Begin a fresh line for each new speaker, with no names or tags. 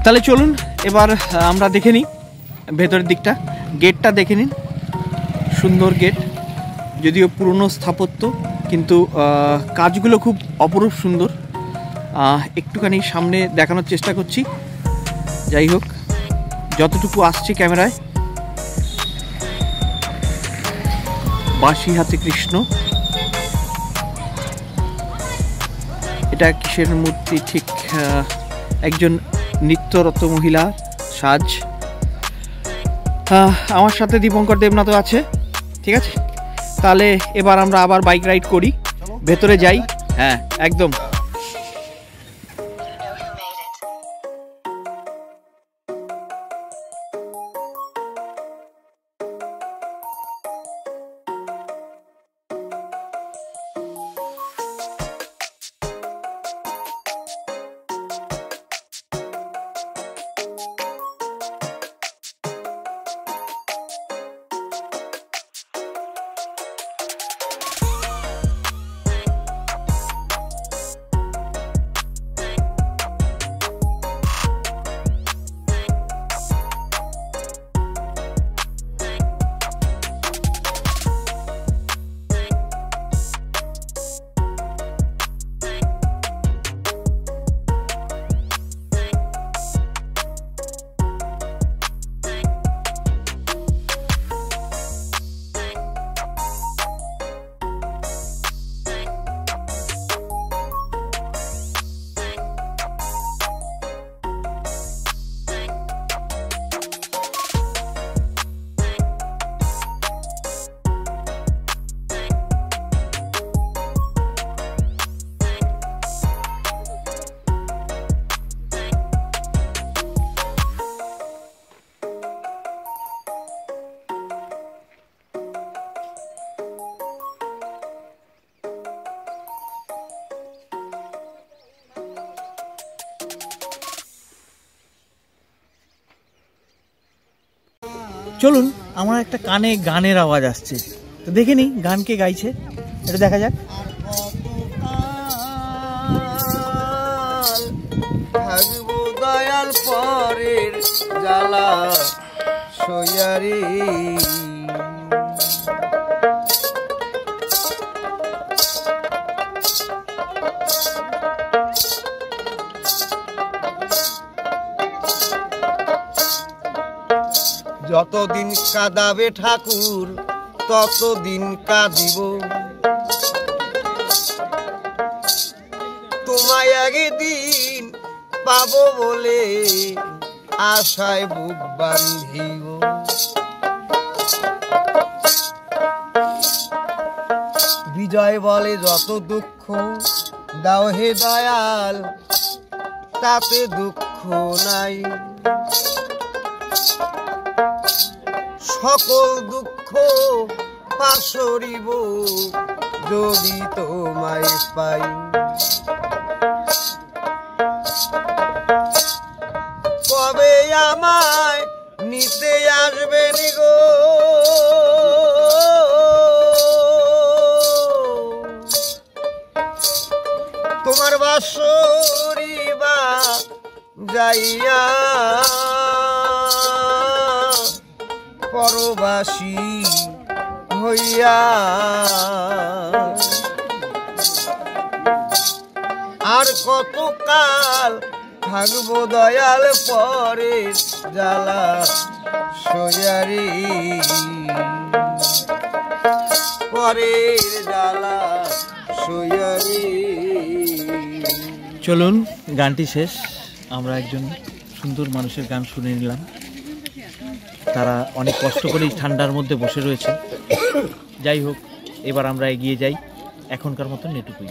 তাহলে চলুন এবার আমরা দেখে নিই ভেতরের দিকটা। গেটটা দেখে নিন, সুন্দর গেট, যদিও পুরনো স্থাপত্য, কিন্তু কাজগুলো খুব অপরূপ সুন্দর। একটুখানি সামনে দেখানোর চেষ্টা করছি, যাই হোক যতটুকু আসছে ক্যামেরায়। বাঁশি হাতে কৃষ্ণ, এটা কিসের মূর্তি ঠিক? একজন নৃত্যরত মহিলা সাজ। আমার সাথে দীপঙ্কর দেবনাথও আছে। ঠিক আছে, তাহলে এবার আমরা আবার বাইক রাইড করি, ভেতরে যাই। হ্যাঁ একদম। চলুন, আমার একটা কানে গানের আওয়াজ আসছে, তো দেখে নিই গান কে গাইছে, এটা দেখা যাক। দয়াল পরের জ্বালা সইয়ারি, যতদিন কাঁদাবে ঠাকুর ততদিন কাঁদিব, তোমায় একদিন পাবো বলে আশায় বুক বান্ধিব। বিজয় বলে যত দুঃখ দাও হে দয়াল, তাতে দুঃখ নাই, সকল দুঃখ পাশরিব যদি তোমায় পাই। কবে আমায় নিতে আসবে গো, তোমার বাঁশরি বা যাইয়া পরবাসী হইয়া, আর কতকাল থাকবো দয়াল পরের জ্বালা সইয়ারি, পরের জ্বালা সইয়ারি। চলুন, গানটি শেষ, আমরা একজন সুন্দর মানুষের গান শুনে নিলাম। তারা অনেক কষ্ট করেই ঠান্ডার মধ্যে বসে রয়েছে। যাই হোক, এবার আমরা এগিয়ে যাই, এখনকার মতন এটুকুই।